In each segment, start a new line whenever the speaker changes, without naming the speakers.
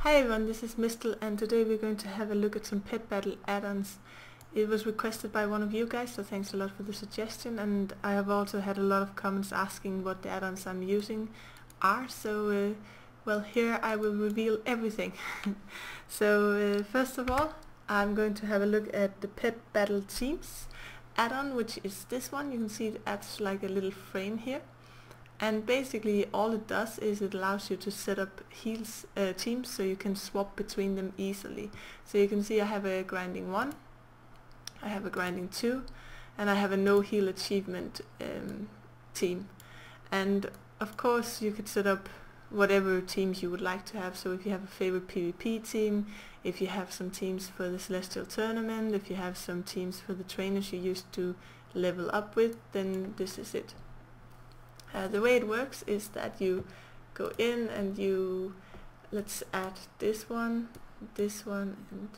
Hi everyone, this is Mistel and today we're going to have a look at some Pet Battle add-ons. It was requested by one of you guys, so thanks a lot for the suggestion, and I have also had a lot of comments asking what the add-ons I'm using are, so well, here I will reveal everything. So first of all, I'm going to have a look at the Pet Battle Teams add-on, which is this one. You can see it adds like a little frame here. And basically all it does is it allows you to set up teams so you can swap between them easily. So you can see I have a grinding 1, I have a grinding 2, and I have a no heal achievement team. And of course you could set up whatever teams you would like to have. So if you have a favorite PvP team, if you have some teams for the Celestial Tournament, if you have some teams for the trainers you used to level up with, then this is it. The way it works is that you go in and let's add this one, and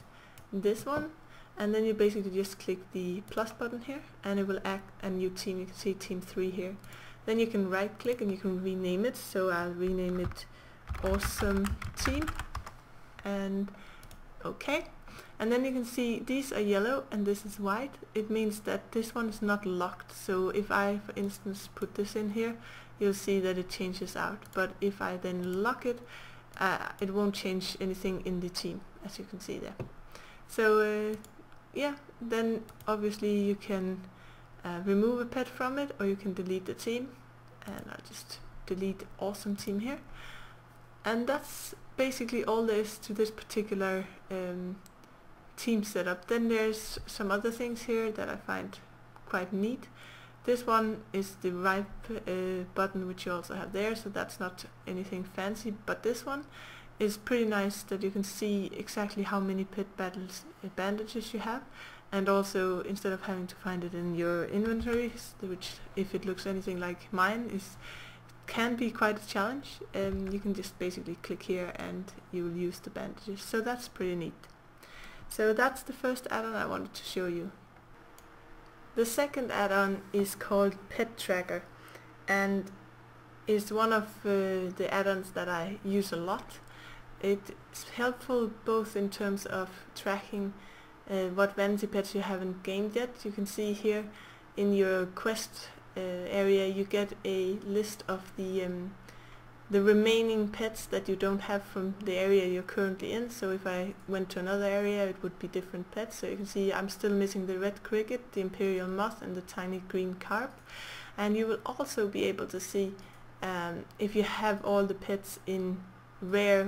this one, and then you basically just click the plus button here and it will add a new team. You can see team 3 here. Then you can right click and you can rename it, so I'll rename it Awesome Team, and okay. And then you can see these are yellow and this is white. It means that this one is not locked. So if I, for instance, put this in here, you'll see that it changes out. But if I then lock it, it won't change anything in the team, as you can see there. So yeah, then obviously you can remove a pet from it, or you can delete the team. And I'll just delete Awesome Team here. And that's basically all there is to this particular team setup. Then there's some other things here that I find quite neat. This one is the right button, which you also have there, so that's not anything fancy, but this one is pretty nice, that you can see exactly how many Pet Battles bandages you have, and also instead of having to find it in your inventories, which if it looks anything like mine can be quite a challenge, you can just basically click here and you will use the bandages, so that's pretty neat. So that's the first add-on I wanted to show you. The second add-on is called Pet Tracker, and is one of the add-ons that I use a lot. It's helpful both in terms of tracking what vanity pets you haven't gained yet. You can see here in your quest area you get a list of the remaining pets that you don't have from the area you're currently in. So if I went to another area, it would be different pets. So you can see I'm still missing the red cricket, the imperial moth, and the tiny green carp. And you will also be able to see if you have all the pets in rare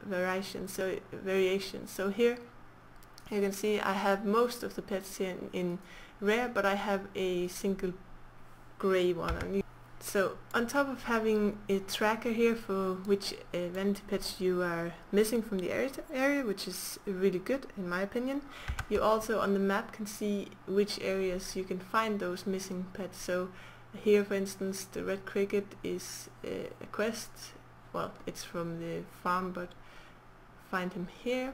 variations. So here you can see I have most of the pets here in rare, but I have a single gray one. So on top of having a tracker here for which vanity pets you are missing from the area, which is really good in my opinion, you also on the map can see which areas you can find those missing pets. So here for instance the red cricket is a quest, well it's from the farm, but find him here.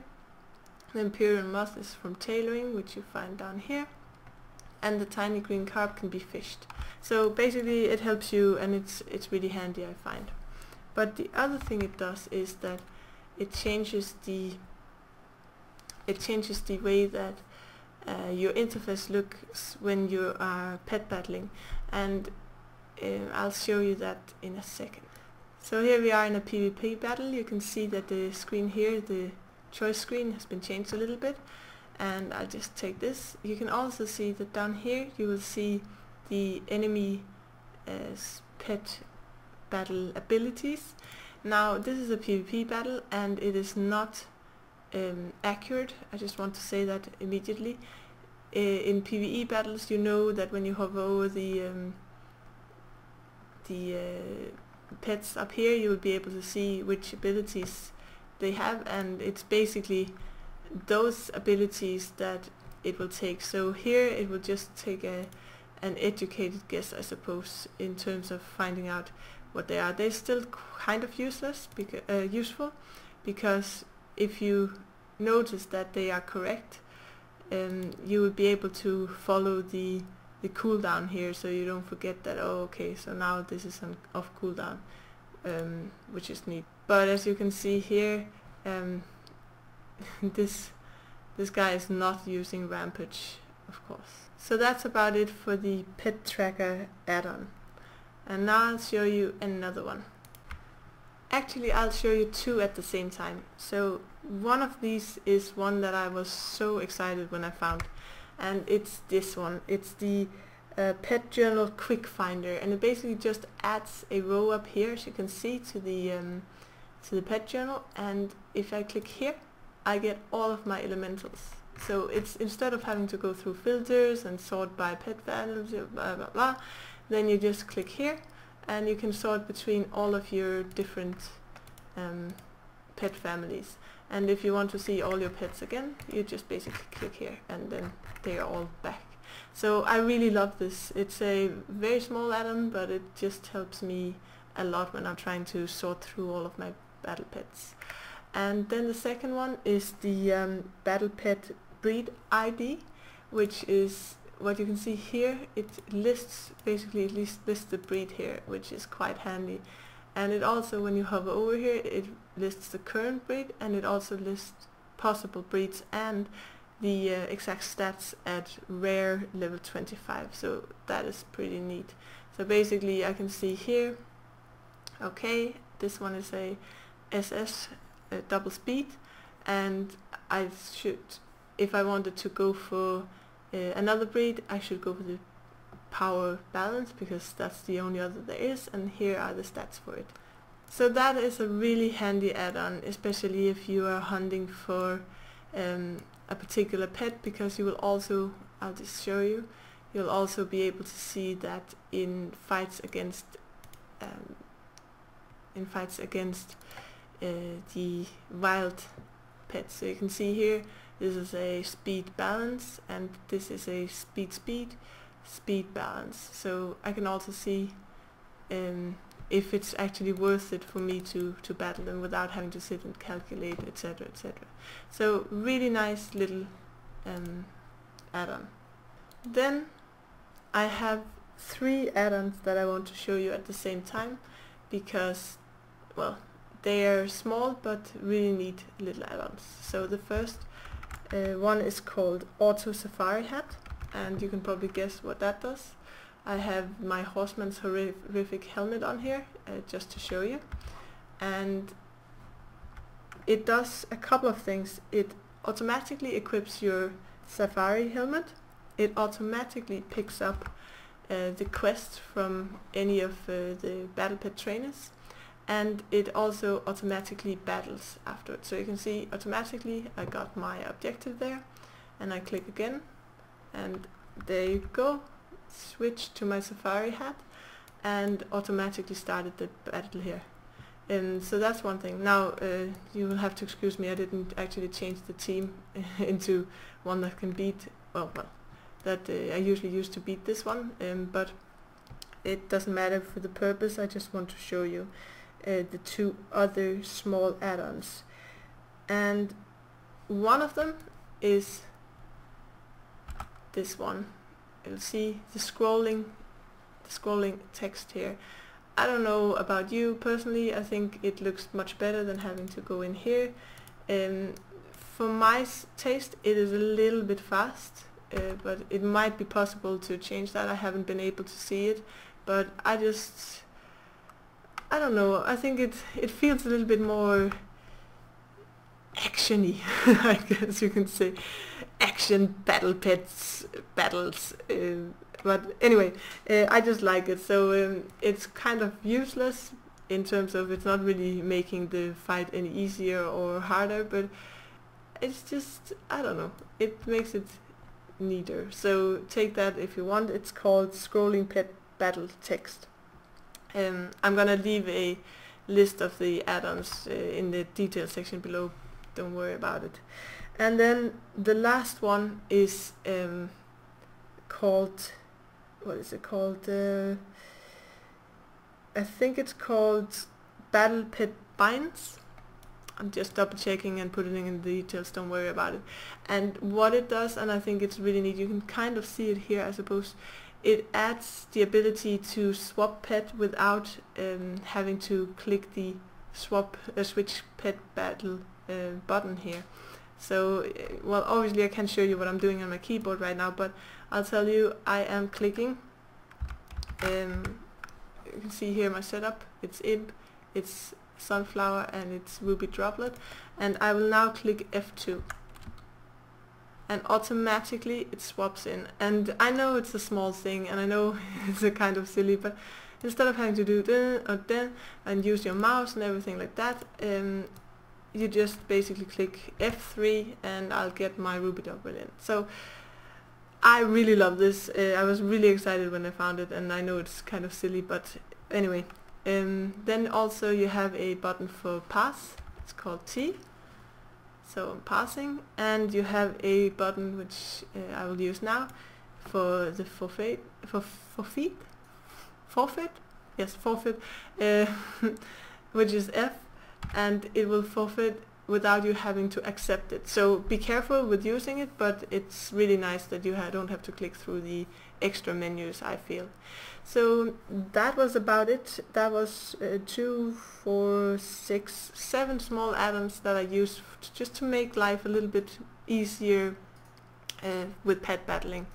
The imperial moth is from tailoring, which you find down here. And the tiny green carp can be fished. So basically it helps you, and it's really handy, I find. But the other thing it does is that it changes the way that your interface looks when you are pet battling, and I'll show you that in a second. So here we are in a PvP battle. You can see that the screen here, the choice screen, has been changed a little bit. And I'll just take this. You can also see that down here you will see the enemy pet battle abilities. Now this is a PvP battle and it is not accurate. I just want to say that immediately. In PvE battles, you know that when you hover over the pets up here, you will be able to see which abilities they have, and it's basically those abilities that it will take. So here it will just take an educated guess, I suppose, in terms of finding out what they are. They're still kind of useful, because if you notice that they are correct, you will be able to follow the cooldown here, so you don't forget that, oh okay, so now this is off cooldown, which is neat. But as you can see here, um, this guy is not using Rampage, of course. So that's about it for the Pet Tracker add-on. And now I'll show you another one. Actually, I'll show you two at the same time. So one of these is one that I was so excited when I found, and it's this one. It's the Pet Journal Quick Finder, and it basically just adds a row up here, as you can see, to the pet journal. And if I click here, I get all of my elementals. So it's, instead of having to go through filters and sort by pet values, blah blah blah, then you just click here and you can sort between all of your different pet families. And if you want to see all your pets again, you just basically click here and then they are all back. So I really love this. It's a very small add-on, but it just helps me a lot when I'm trying to sort through all of my battle pets. And then the second one is the Pet Breed ID, which is what you can see here. It lists, basically lists the breed here, which is quite handy. And it also, when you hover over here, it lists the current breed, and it also lists possible breeds and the exact stats at rare level 25. So that is pretty neat. So basically I can see here, okay, this one is a SS double speed, and I should, if I wanted to go for another breed, I should go for the power balance, because that's the only other there is, and here are the stats for it. So that is a really handy add-on, especially if you are hunting for a particular pet, because you will also, I'll just show you, you'll also be able to see that in fights against the wild pets. So you can see here, this is a speed balance, and this is a speed balance. So I can also see if it's actually worth it for me to battle them without having to sit and calculate, etc, etc. So really nice little add-on. Then I have 3 add-ons that I want to show you at the same time, because, well, they are small but really neat little add-ons. So the first one is called Auto Safari Hat, and you can probably guess what that does. I have my Horseman's horrific helmet on here, just to show you, and it does a couple of things. It automatically equips your safari helmet, it automatically picks up the quest from any of the battle pet trainers, and it also automatically battles afterwards. So you can see automatically I got my objective there, and I click again, and there you go, switch to my safari hat, and automatically started the battle here. And so that's one thing. Now you will have to excuse me, I didn't actually change the team into one that can beat, well, that I usually use to beat this one, but it doesn't matter for the purpose. I just want to show you the 2 other small add-ons, and one of them is this one. You'll see the scrolling text here. I don't know about you personally, I think it looks much better than having to go in here. For my taste it is a little bit fast, but it might be possible to change that. I haven't been able to see it, but I don't know, I think it feels a little bit more action-y, I guess you can say. Action battle pets battles, but anyway, I just like it. So it's kind of useless in terms of it's not really making the fight any easier or harder, but it's just, I don't know, it makes it neater. So take that if you want. It's called Scrolling Pet Battle Text. I'm gonna leave a list of the add-ons in the detail section below, don't worry about it. And then the last one is called, what is it called? I think it's called Battle Pet Binds. I'm just double checking and putting it in the details, don't worry about it. And what it does, and I think it's really neat, you can kind of see it here I suppose, it adds the ability to swap pet without having to click the switch pet battle button here. So well, obviously I can't show you what I'm doing on my keyboard right now, but I'll tell you, I am clicking. You can see here my setup. It's imp, it's sunflower, and it's ruby droplet, and I will now click F2 and automatically it swaps in. And I know it's a small thing and I know it's a kind of silly, but instead of having to do dun or dun and use your mouse and everything like that, you just basically click F3 and I'll get my ruby droplet in. So I really love this. I was really excited when I found it, and I know it's kind of silly, but anyway. Then also you have a button for pass. It's called T. So I'm passing, and you have a button which I will use now for the forfeit, yes, forfeit, which is F, and it will forfeit without you having to accept it. So be careful with using it, but it's really nice that you don't have to click through the extra menus, I feel. So that was about it. That was 2, 4, 6, 7 small add-ons that I used just to make life a little bit easier with pet battling.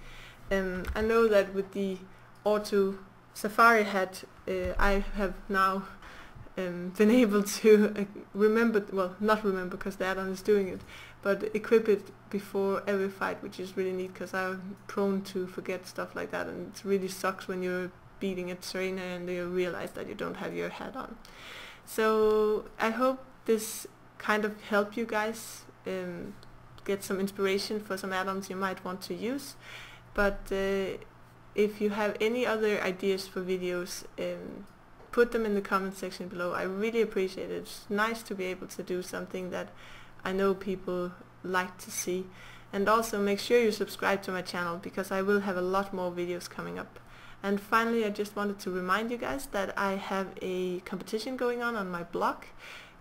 I know that with the Auto Safari hat, I have now been able to remember, well, not remember because the add-on is doing it, but equip it before every fight, which is really neat because I'm prone to forget stuff like that, and it really sucks when you're beating a trainer and you realize that you don't have your hat on. So I hope this kind of helped you guys get some inspiration for some add-ons you might want to use. But if you have any other ideas for videos, put them in the comment section below. I really appreciate it. It's nice to be able to do something that I know people like to see. And also make sure you subscribe to my channel, because I will have a lot more videos coming up. And finally, I just wanted to remind you guys that I have a competition going on my blog.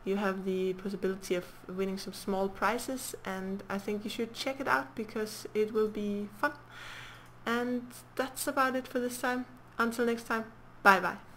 You have the possibility of winning some small prizes, and I think you should check it out because it will be fun. And that's about it for this time. Until next time, bye bye.